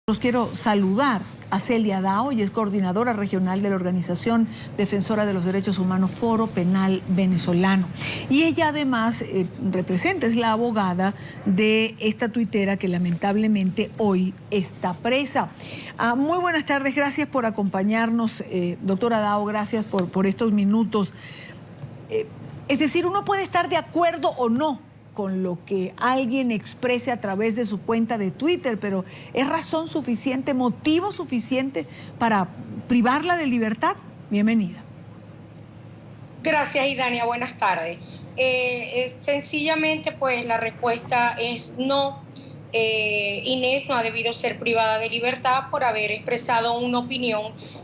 Los quiero saludar a Celia Dao, y es coordinadora regional de la Organización Defensora de los Derechos Humanos Foro Penal Venezolano. Y ella además representa, es la abogada de esta tuitera que lamentablemente hoy está presa. Muy buenas tardes, gracias por acompañarnos, doctora Dao, gracias por estos minutos. Es decir, uno puede estar de acuerdo o no con lo que alguien exprese a través de su cuenta de Twitter, pero ¿es razón suficiente, motivo suficiente para privarla de libertad? Bienvenida. Gracias, Idania. Buenas tardes. Sencillamente, pues la respuesta es no. Inés no ha debido ser privada de libertad por haber expresado una opinión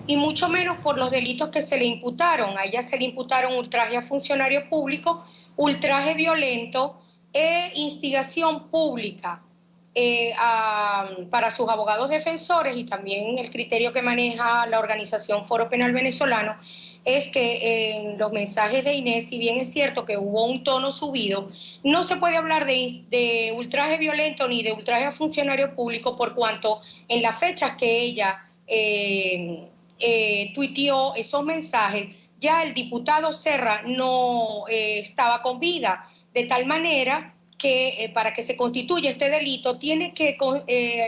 y mucho menos por los delitos que se le imputaron. A ella se le imputaron ultraje a funcionario público, ultraje violento e instigación pública para sus abogados defensores, y también el criterio que maneja la organización Foro Penal Venezolano es que en los mensajes de Inés, si bien es cierto que hubo un tono subido, no se puede hablar de ultraje violento ni de ultraje a funcionario público, por cuanto en las fechas que ella tuiteó esos mensajes, ya el diputado Serra no estaba con vida, de tal manera que para que se constituya este delito tiene que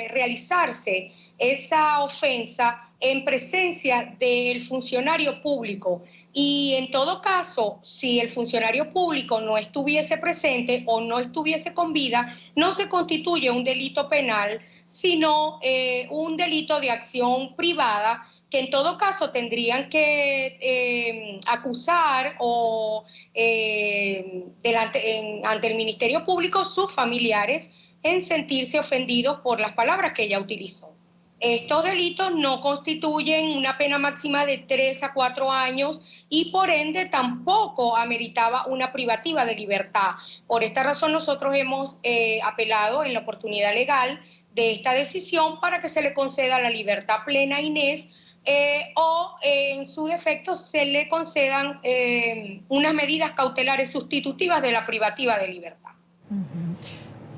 realizarse esa ofensa en presencia del funcionario público, y en todo caso, si el funcionario público no estuviese presente o no estuviese con vida, no se constituye un delito penal, sino un delito de acción privada, que en todo caso tendrían que acusar o ante el Ministerio Público sus familiares en sentirse ofendidos por las palabras que ella utilizó. Estos delitos no constituyen una pena máxima de 3 a 4 años y por ende tampoco ameritaba una privativa de libertad. Por esta razón nosotros hemos apelado en la oportunidad legal de esta decisión para que se le conceda la libertad plena a Inés, o en su defecto se le concedan unas medidas cautelares sustitutivas de la privativa de libertad.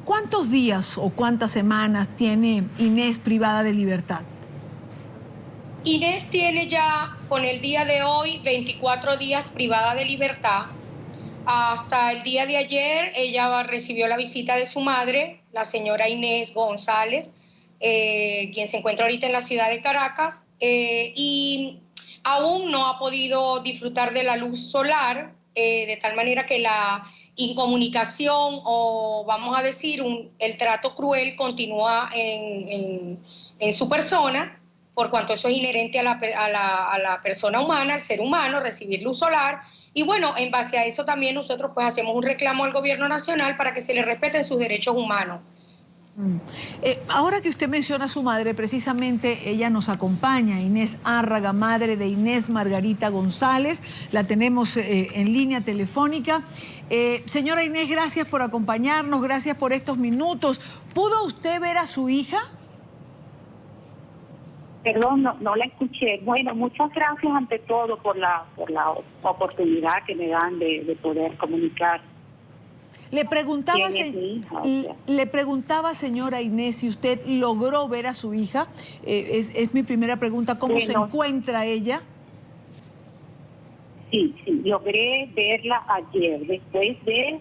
¿Cuántos días o cuántas semanas tiene Inés privada de libertad? Inés tiene ya, con el día de hoy, 24 días privada de libertad. Hasta el día de ayer ella recibió la visita de su madre, la señora Inés González, quien se encuentra ahorita en la ciudad de Caracas, y aún no ha podido disfrutar de la luz solar, de tal manera que la incomunicación, o vamos a decir el trato cruel, continúa en su persona, por cuanto eso es inherente a la persona humana, al ser humano, recibir luz solar. Y bueno, en base a eso también nosotros pues hacemos un reclamo al gobierno nacional para que se le respeten sus derechos humanos. Ahora que usted menciona a su madre, precisamente ella nos acompaña, Inés Árraga, madre de Inés Margarita González, la tenemos en línea telefónica. Señora Inés, gracias por acompañarnos, gracias por estos minutos. ¿Pudo usted ver a su hija? Perdón, no la escuché. Bueno, muchas gracias ante todo por la oportunidad que me dan de poder comunicar. Le preguntaba, señora Inés, si usted logró ver a su hija. Es mi primera pregunta. ¿Cómo se encuentra ella? Sí, logré verla ayer, después de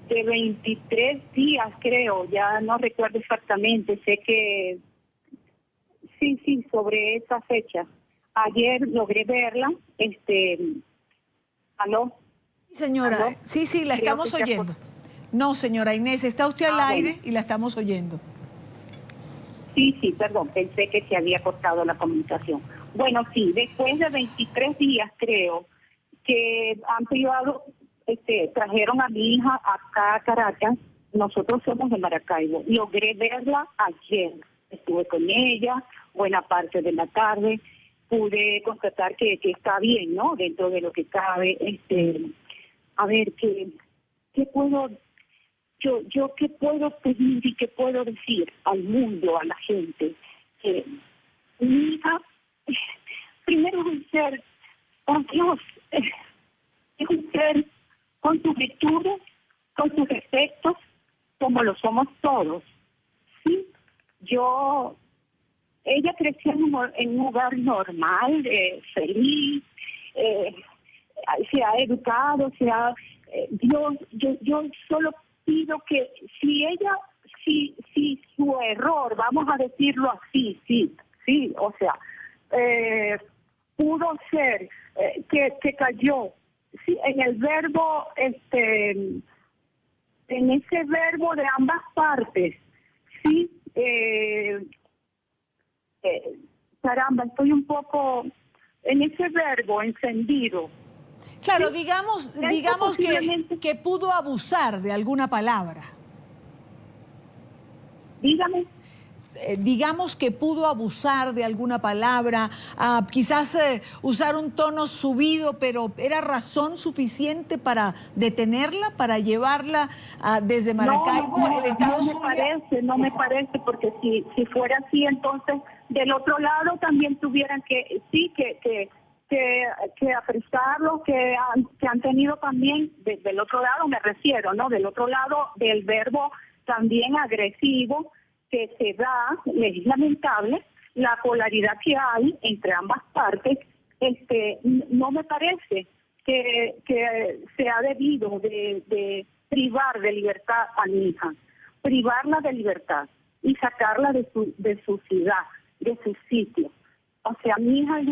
23 días, creo, ya no recuerdo exactamente, sé que sí, sobre esa fecha. Ayer logré verla, ¿aló? Señora, ¿aló? Sí, la estamos oyendo. No, señora Inés, está usted al aire y la estamos oyendo. Sí, perdón, pensé que se había cortado la comunicación. Bueno, sí, después de 23 días creo que han privado, trajeron a mi hija acá a Caracas, nosotros somos de Maracaibo, logré verla ayer, estuve con ella buena parte de la tarde, pude constatar que está bien, ¿no? Dentro de lo que cabe, a ver, ¿qué puedo, yo qué puedo pedir y qué puedo decir al mundo, a la gente? Mi hija, primero es un ser, con Dios, es un ser con sus virtudes, con sus defectos, como lo somos todos. Sí, yo ella creció en un hogar normal, feliz, se ha educado, yo solo pido que si su error, vamos a decirlo así, sí, o sea, pudo ser que cayó en el verbo, en ese verbo de ambas partes, sí, caramba, estoy un poco en ese verbo encendido. Claro, ¿Sí? digamos que pudo abusar de alguna palabra. Dígame. Digamos que pudo abusar de alguna palabra, quizás usar un tono subido, pero ¿era razón suficiente para detenerla, para llevarla desde Maracaibo al estado Zulia? No me parece, porque si fuera así, entonces del otro lado también tuvieran que apresarlo, que han tenido también, del otro lado me refiero, ¿no? Del otro lado del verbo también agresivo que se da, es lamentable, la polaridad que hay entre ambas partes, no me parece que sea debido de privar de libertad a mi hija, privarla de libertad y sacarla de su ciudad, de su sitio. O sea, mi hija es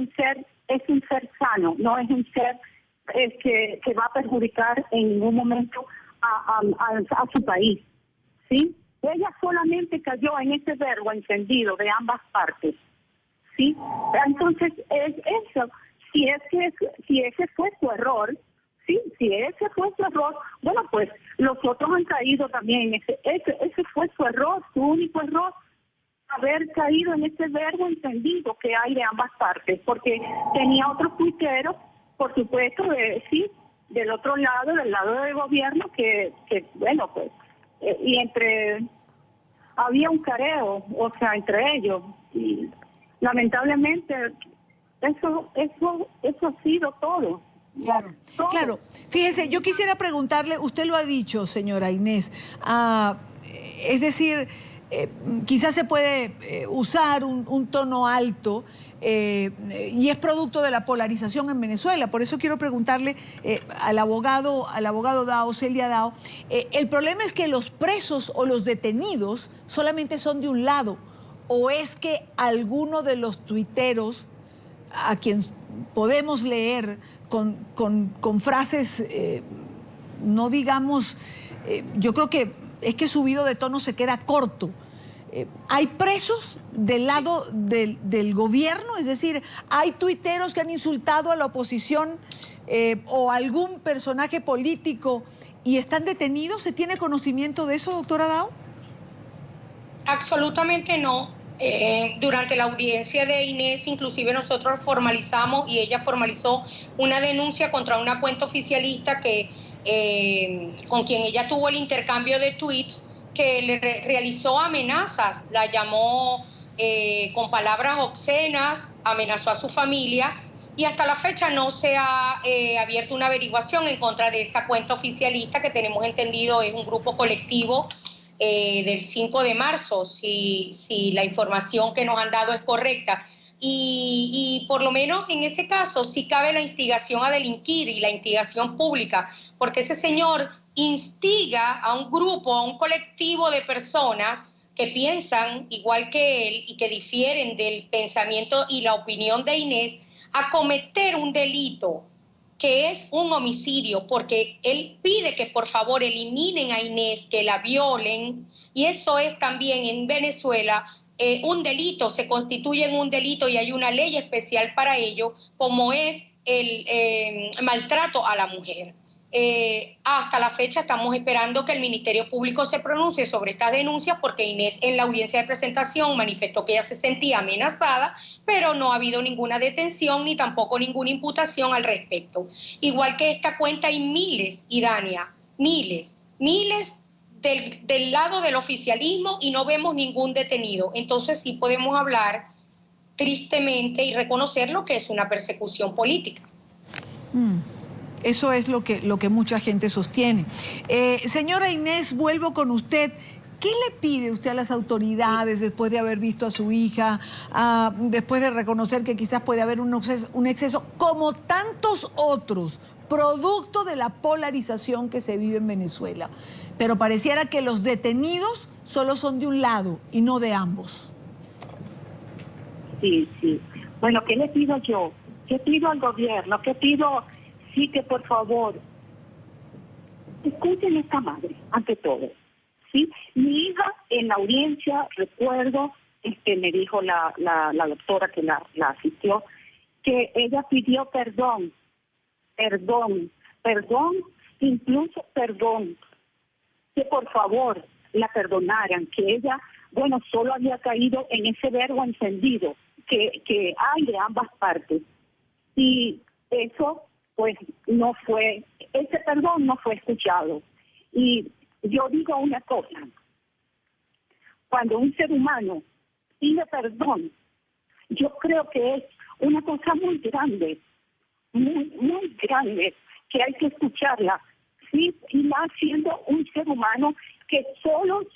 un ser sano, no es un ser que va a perjudicar en ningún momento a su país, ¿sí? Ella solamente cayó en ese verbo encendido de ambas partes, ¿sí? Entonces, es eso. Si ese fue su error, ¿sí? Si ese fue su error, bueno, pues los otros han caído también. Ese fue su error, su único error, haber caído en ese verbo encendido que hay de ambas partes, porque tenía otros tuiteros, por supuesto, del otro lado, del lado del gobierno, que bueno, pues, y había un careo, o sea, entre ellos, y lamentablemente eso ha sido todo. Claro, Todo. claro. Fíjese, yo quisiera preguntarle, usted lo ha dicho, señora Inés, es decir, quizás se puede usar un tono alto y es producto de la polarización en Venezuela. Por eso quiero preguntarle al abogado Dao, Celia Dao, el problema es que los presos o los detenidos solamente son de un lado, o es que alguno de los tuiteros a quien podemos leer con frases, no digamos, yo creo que es que subido de tono se queda corto. ¿Hay presos del lado del gobierno? Es decir, ¿hay tuiteros que han insultado a la oposición o algún personaje político y están detenidos? ¿Se tiene conocimiento de eso, doctora Dao? Absolutamente no. Durante la audiencia de Inés, inclusive nosotros formalizamos y ella formalizó una denuncia contra una cuenta oficialista con quien ella tuvo el intercambio de tweets, que le realizó amenazas, la llamó con palabras obscenas, amenazó a su familia, y hasta la fecha no se ha abierto una averiguación en contra de esa cuenta oficialista, que tenemos entendido es un grupo colectivo del 5 de marzo, si la información que nos han dado es correcta. Y por lo menos en ese caso sí cabe la instigación a delinquir y la instigación pública, porque ese señor instiga a un grupo, a un colectivo de personas que piensan igual que él y que difieren del pensamiento y la opinión de Inés, a cometer un delito que es un homicidio, porque él pide que por favor eliminen a Inés, que la violen, y eso es también en Venezuela un delito, se constituye en un delito y hay una ley especial para ello, como es el maltrato a la mujer. Hasta la fecha estamos esperando que el Ministerio Público se pronuncie sobre estas denuncias, porque Inés en la audiencia de presentación manifestó que ella se sentía amenazada, pero no ha habido ninguna detención ni tampoco ninguna imputación al respecto. Igual que esta cuenta hay miles, Idania, miles del lado del oficialismo, y no vemos ningún detenido. Entonces sí podemos hablar tristemente y reconocer lo que es una persecución política. Eso es lo que mucha gente sostiene. Señora Inés, vuelvo con usted. ¿Qué le pide usted a las autoridades después de haber visto a su hija, después de reconocer que quizás puede haber un exceso, como tantos otros, producto de la polarización que se vive en Venezuela? Pero pareciera que los detenidos solo son de un lado y no de ambos. Sí, sí. Bueno, ¿qué le pido yo? ¿Qué pido al gobierno? ¿Qué pido? Sí, que por favor escuchen a esta madre, ante todo. ¿Sí? Mi hija en la audiencia, recuerdo, me dijo la doctora que la asistió, que ella pidió perdón, incluso perdón, que por favor la perdonaran, que ella, bueno, solo había caído en ese verbo encendido, que hay de ambas partes. Y eso, pues, no fue, ese perdón no fue escuchado. Y yo digo una cosa, cuando un ser humano pide perdón, yo creo que es una cosa muy grande, muy grande, que hay que escucharla, ¿sí? Y más siendo un ser humano que solo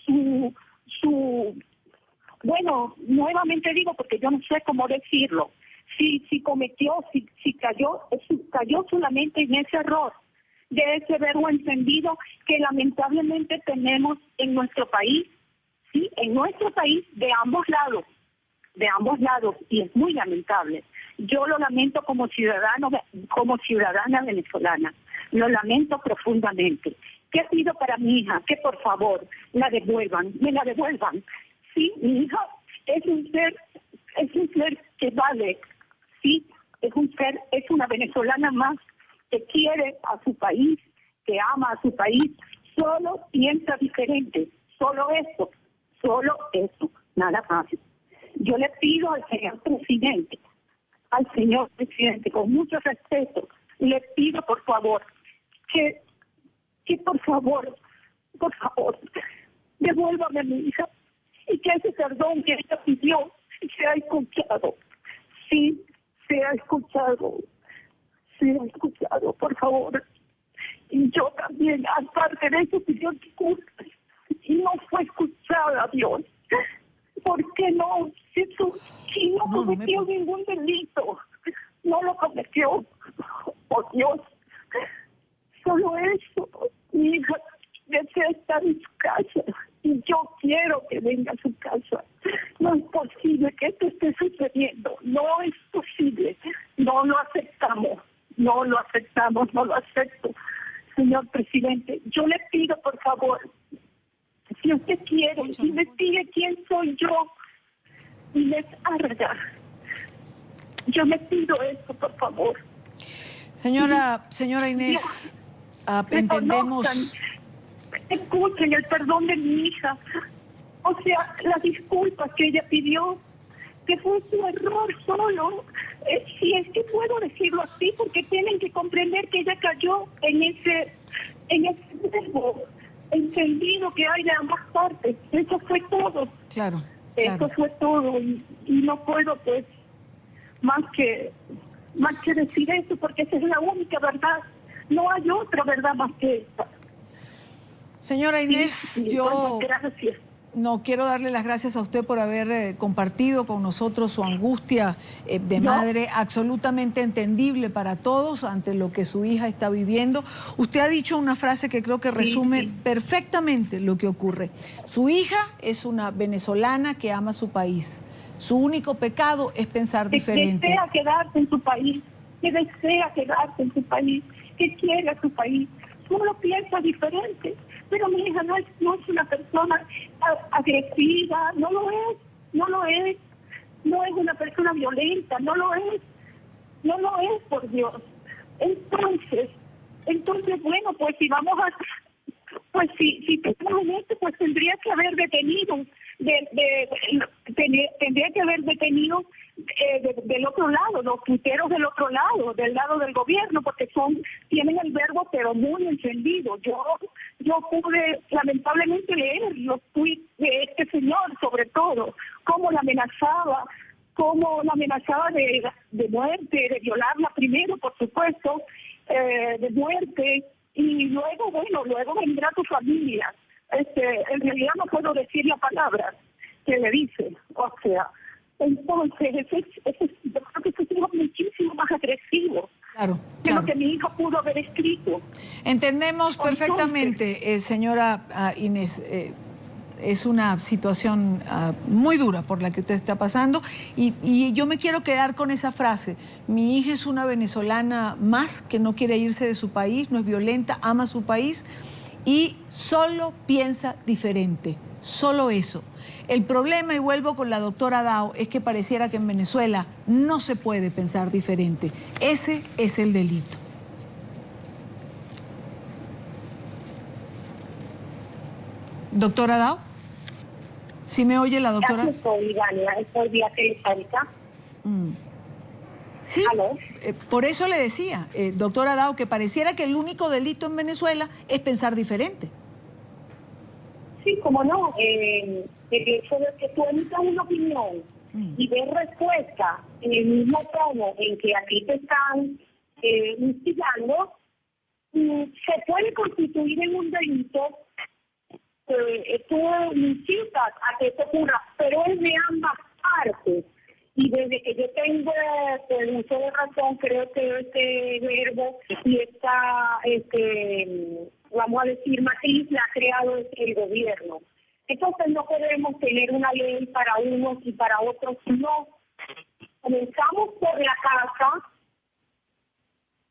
bueno, nuevamente digo, porque yo no sé cómo decirlo, si cayó solamente en ese error, de ese verbo encendido que lamentablemente tenemos en nuestro país, sí, en nuestro país de ambos lados, y es muy lamentable. Yo lo lamento como ciudadana venezolana, lo lamento profundamente. ¿Qué pido para mi hija? Que por favor me la devuelvan. Sí, mi hija es un ser que vale, sí, es una venezolana más que quiere a su país, que ama a su país, solo piensa diferente, solo eso, nada más. Yo le pido al señor presidente, con mucho respeto, le pido por favor, que por favor, devuélvame a mi hija y que ese perdón que ella pidió sea escuchado. Sí, sea escuchado, por favor. Y yo también, aparte de eso, pidió disculpas y no fue escuchada, Dios. ¿Por qué no? Si no cometió ningún delito, no lo cometió. Oh Dios, solo eso. Mi hija desea estar en su casa y yo quiero que venga a su casa. No es posible que esto esté sucediendo, no es posible. No lo aceptamos, no lo acepto. Señor presidente, yo le pido por favor, si usted quiere, investigue quién soy yo y les haga. Yo le pido esto, por favor. Señora Inés, entendemos. Escuchen el perdón de mi hija. O sea, las disculpas que ella pidió, que fue su error solo. Si es que puedo decirlo así, porque tienen que comprender que ella cayó en ese verbo encendido que hay de ambas partes. Eso fue todo. Claro. Eso fue todo. Y no puedo, pues, más que decir eso, porque esa es la única verdad. No hay otra verdad más que esta. Señora Inés, Sí, yo bueno, gracias. no quiero darle las gracias a usted por haber compartido con nosotros su angustia de madre, absolutamente entendible para todos ante lo que su hija está viviendo. Usted ha dicho una frase que creo que resume perfectamente lo que ocurre. Su hija es una venezolana que ama su país. Su único pecado es pensar diferente. Que desea quedarse en su país, que quiere a su país. Solo piensa diferente. Pero mi hija no es una persona agresiva, no lo es, no es una persona violenta, no lo es, por Dios. Entonces, bueno, pues si vamos a, pues si pensamos en esto, pues tendría que haber detenido, tendría que haber detenido del otro lado, los tuiteros del otro lado, del lado del gobierno, porque tienen el verbo pero muy encendido. Yo pude lamentablemente leer los tuits de este señor, sobre todo, cómo la amenazaba de muerte, de violarla primero, por supuesto, de muerte, y luego vendrá tu familia. en realidad no puedo decir la palabra que le dice, o sea, entonces yo creo que eso es muchísimo más agresivo Claro, que claro. lo que mi hija pudo haber escrito. Entendemos Entonces, perfectamente, señora Inés. Es una situación muy dura por la que usted está pasando y yo me quiero quedar con esa frase. Mi hija es una venezolana más que no quiere irse de su país, no es violenta, ama su país y solo piensa diferente, solo eso. El problema, y vuelvo con la doctora Dao, es que pareciera que en Venezuela no se puede pensar diferente. Ese es el delito. Doctora Dao, ¿sí me oye la doctora? aquí estoy, Dania, estoy vía telefónica. Sí, ¿Aló? por eso le decía, doctora Dao, que pareciera que el único delito en Venezuela es pensar diferente. Sí, como no, el hecho de que tú emitas una opinión y des respuesta en el mismo tono en que aquí te están instigando, se puede constituir en un delito. Tú incitas a que esto ocurra, pero es de ambas partes. Y desde que yo tengo uso de razón, creo que este verbo y esta, vamos a decir, matriz la ha creado el gobierno. Entonces no podemos tener una ley para unos y para otros, no. Comenzamos por la casa,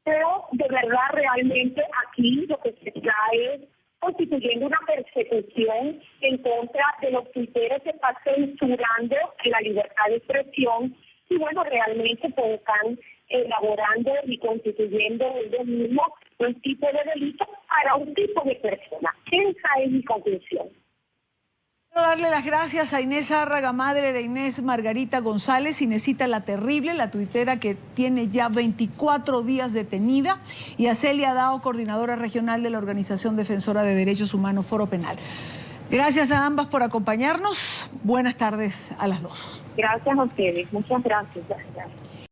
pero de verdad realmente aquí lo que se trae es constituyendo una persecución en contra de los criterios que están censurando la libertad de expresión y bueno, realmente pues están elaborando y constituyendo ellos mismos un tipo de delito para un tipo de persona. Esa es mi conclusión. Quiero darle las gracias a Inés Zárraga, madre de Inés Margarita González, Inésita la Terrible, la tuitera que tiene ya 24 días detenida, y a Celia Dao, coordinadora regional de la Organización Defensora de Derechos Humanos Foro Penal. Gracias a ambas por acompañarnos. Buenas tardes a las dos. Gracias a ustedes. Muchas gracias.